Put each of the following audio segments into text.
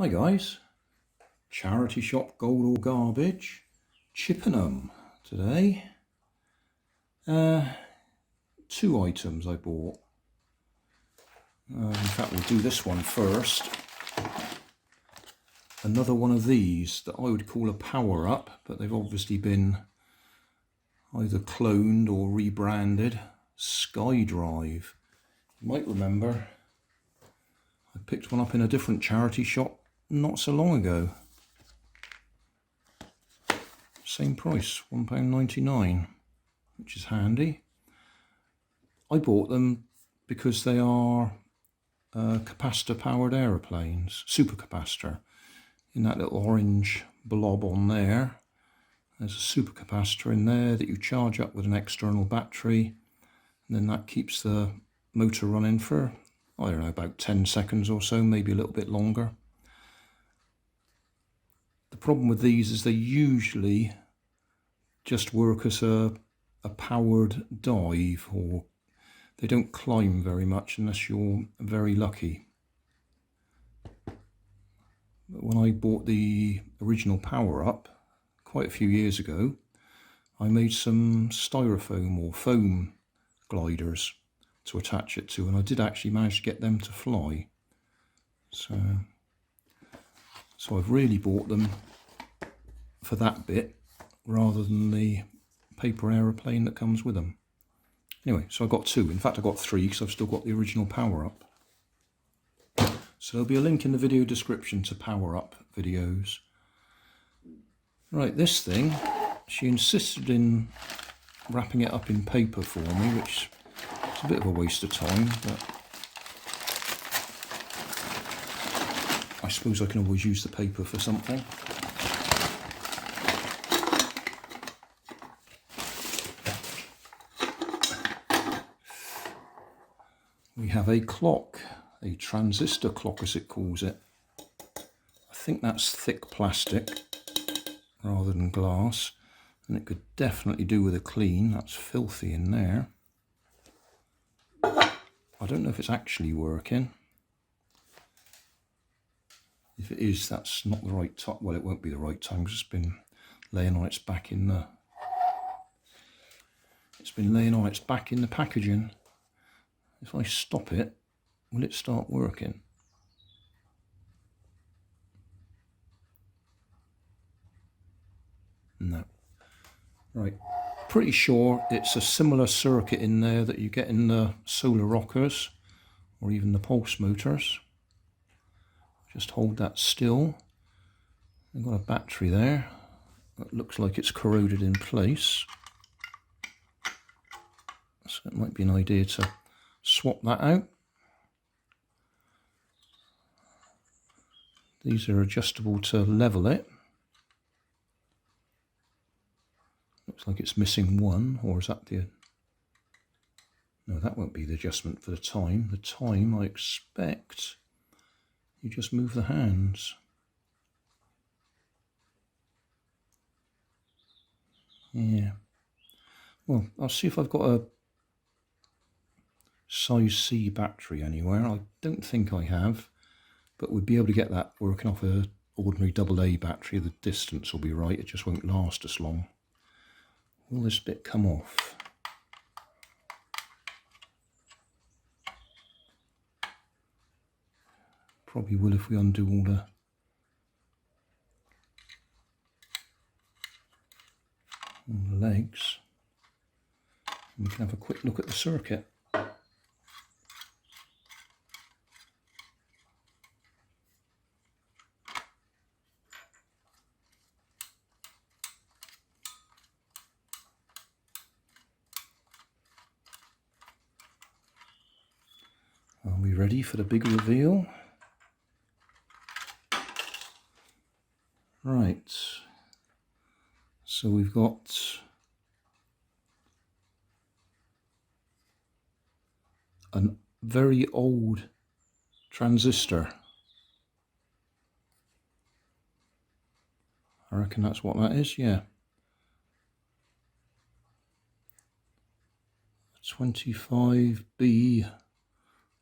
Hi guys, charity shop gold or garbage, Chippenham today. 2 items I bought. In fact, we'll do this one first. Another one of these that I would call a power-up, but they've obviously been either cloned or rebranded. SkyDrive. You might remember I picked one up in a different charity shop not so long ago. Same price, £1.99, which is handy. I bought them because they are capacitor powered aeroplanes, supercapacitor. In that little orange blob on there, there's a supercapacitor in there that you charge up with an external battery, and then that keeps the motor running for, I don't know, about 10 seconds or so, maybe a little bit longer. The problem with these is they usually just work as a powered dive, or they don't climb very much unless you're very lucky. But when I bought the original power-up quite a few years ago, I made some styrofoam or foam gliders to attach it to, and I did actually manage to get them to fly. So I've really bought them for that bit rather than the paper aeroplane that comes with them. Anyway, so I got 2. In fact, I got 3 because I've still got the original power-up. So there'll be a link in the video description to power-up videos. Right, this thing, she insisted in wrapping it up in paper for me, which is a bit of a waste of time, but I suppose I can always use the paper for something. We have a clock, a transistor clock as it calls it. I think that's thick plastic rather than glass, and it could definitely do with a clean. That's filthy in there. I don't know if it's actually working. If it is, that's not the right time. Well, it won't be the right time because it's been laying on its back in the packaging. If I stop it, will it start working? No. Right, pretty sure it's a similar circuit in there that you get in the solar rockers or even the pulse motors. Just hold that still. I've got a battery there that looks like it's corroded in place. So it might be an idea to swap that out. These are adjustable to level it. Looks like it's missing one, or is that the... No, that won't be the adjustment for the time. The time, I expect, you just move the hands. Yeah. Well, I'll see if I've got a size C battery anywhere. I don't think I have, but we'd be able to get that working off an ordinary AA battery. The distance will be right, it just won't last as long. Will this bit come off? Probably will if we undo all the legs. And we can have a quick look at the circuit. Are we ready for the big reveal? Right, so we've got a very old transistor. I reckon that's what that is, yeah. 25B,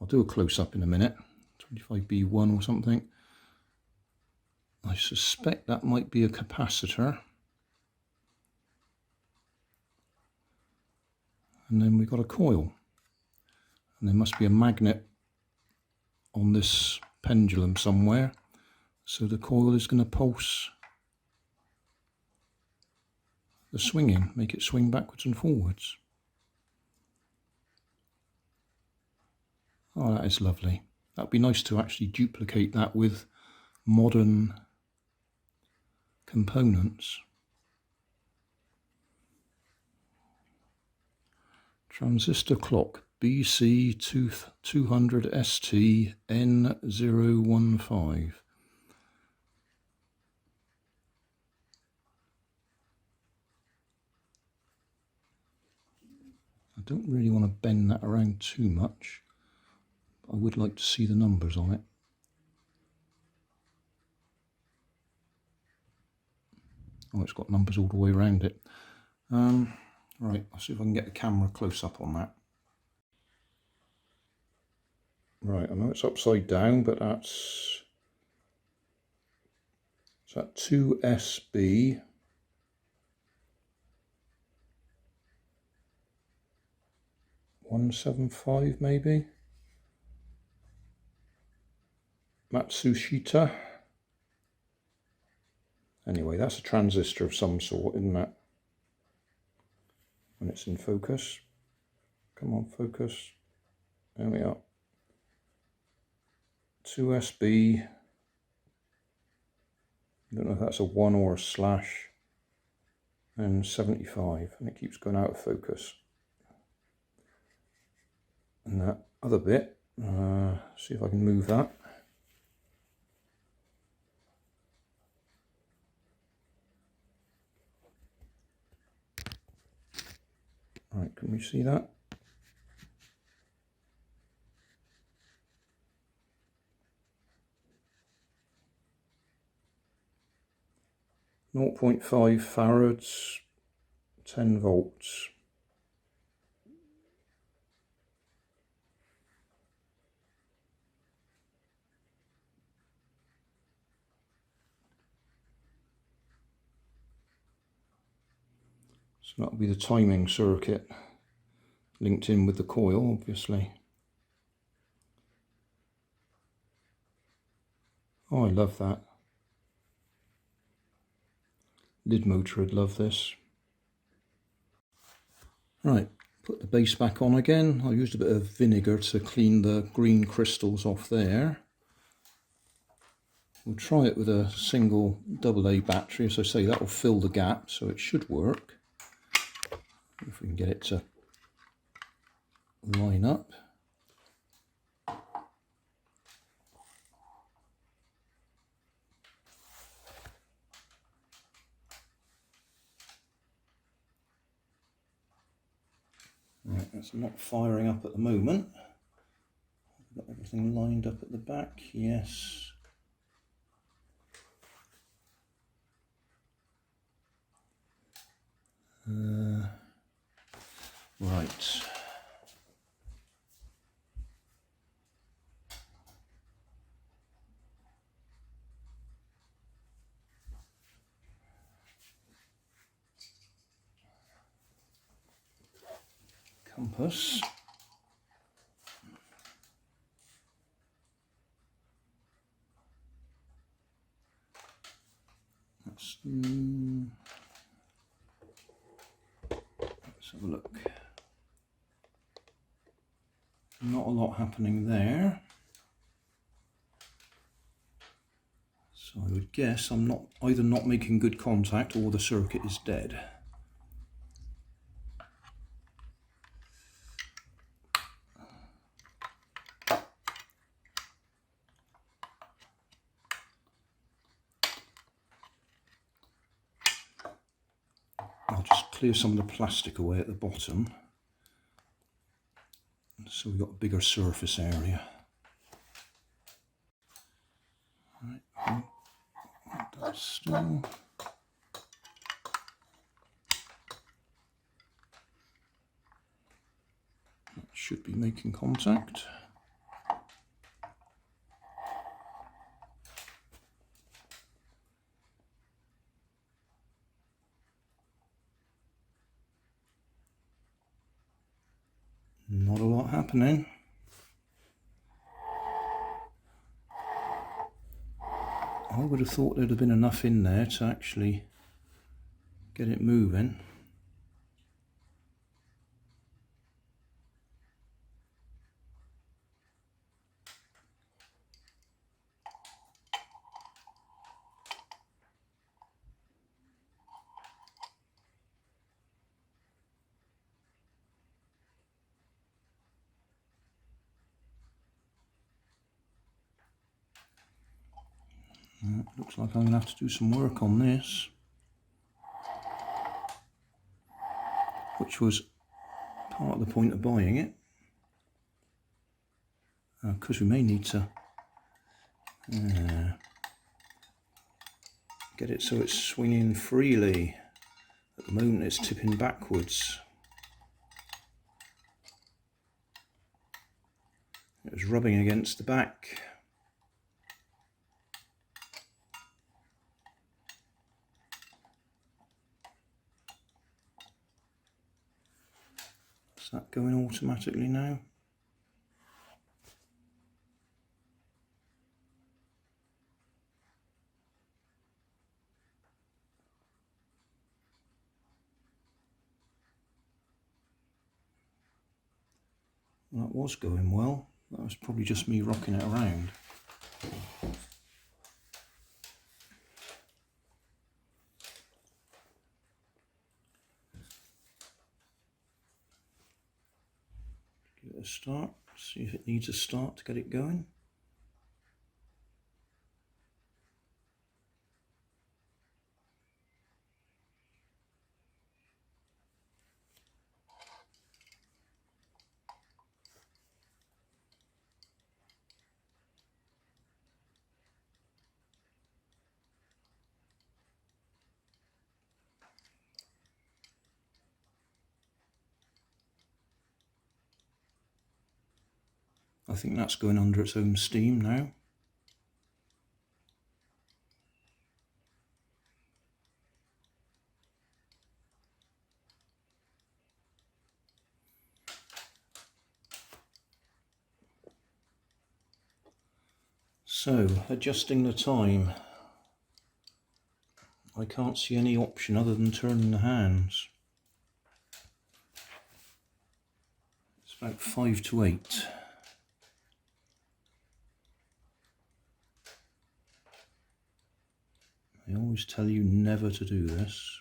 I'll do a close-up in a minute, 25B1 or something. I suspect that might be a capacitor. And then we've got a coil. And there must be a magnet on this pendulum somewhere. So the coil is going to pulse the swinging, make it swing backwards and forwards. Oh, that is lovely. That'd be nice to actually duplicate that with modern components. Transistor clock BC200ST N015. I don't really want to bend that around too much. I would like to see the numbers on it. Oh, it's got numbers all the way around it. Right, I'll see if I can get the camera close up on that. Right, I know it's upside down, but that's 2SB. $175 maybe. Matsushita. Anyway, that's a transistor of some sort, isn't it? When it's in focus. Come on, focus. There we are. 2SB. I don't know if that's a 1 or a slash. And 75. And it keeps going out of focus. And that other bit, see if I can move that. Right, can we see that? .5 farads, 10 volts. So that'll be the timing circuit linked in with the coil, obviously. Oh, I love that. Lid motor would love this. Right, put the base back on again. I used a bit of vinegar to clean the green crystals off there. We'll try it with a single AA battery. As I say, that will fill the gap, so it should work. If we can get it to line up. Right, that's not firing up at the moment. Got everything lined up at the back, yes. Right. Compass. Let's have a look. Not a lot happening there. So I would guess I'm either not making good contact or the circuit is dead. I'll just clear some of the plastic away at the bottom, so we've got a bigger surface area. Right, that's still. That should be making contact. happening. I would have thought there'd have been enough in there to actually get it moving. Looks like I'm going to have to do some work on this, which was part of the point of buying it, because we may need to get it so it's swinging freely. At the moment it's tipping backwards. It was rubbing against the back. Is that going automatically now? Well, that was going well. That was probably just me rocking it around. Give it a start, see if it needs a start to get it going. I think that's going under its own steam now. So, adjusting the time. I can't see any option other than turning the hands. It's about 5 to 8. They always tell you never to do this.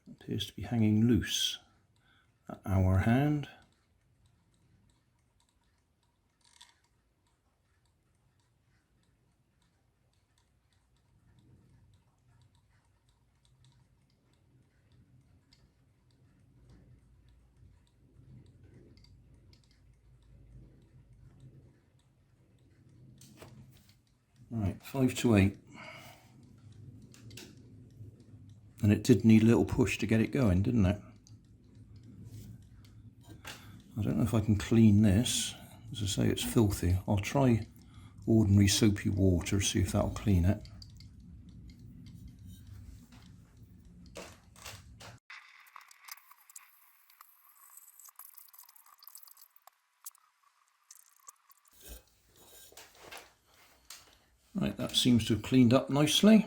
It appears to be hanging loose at our hand. Right, 5 to 8. And it did need a little push to get it going, didn't it? I don't know if I can clean this. As I say, it's filthy. I'll try ordinary soapy water, see if that'll clean it. Right, that seems to have cleaned up nicely.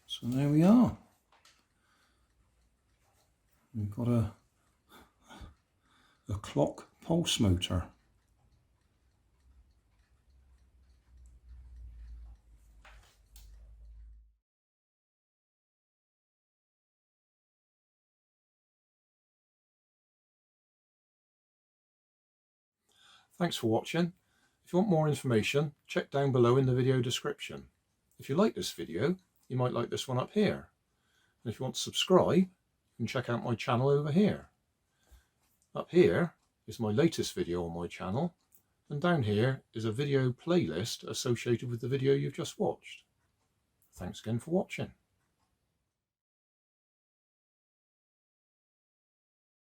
So there we are. We've got a clock pulse motor. Thanks for watching. If you want more information, check down below in the video description. If you like this video, you might like this one up here. And if you want to subscribe, you can check out my channel over here. Up here is my latest video on my channel, and down here is a video playlist associated with the video you've just watched. Thanks again for watching.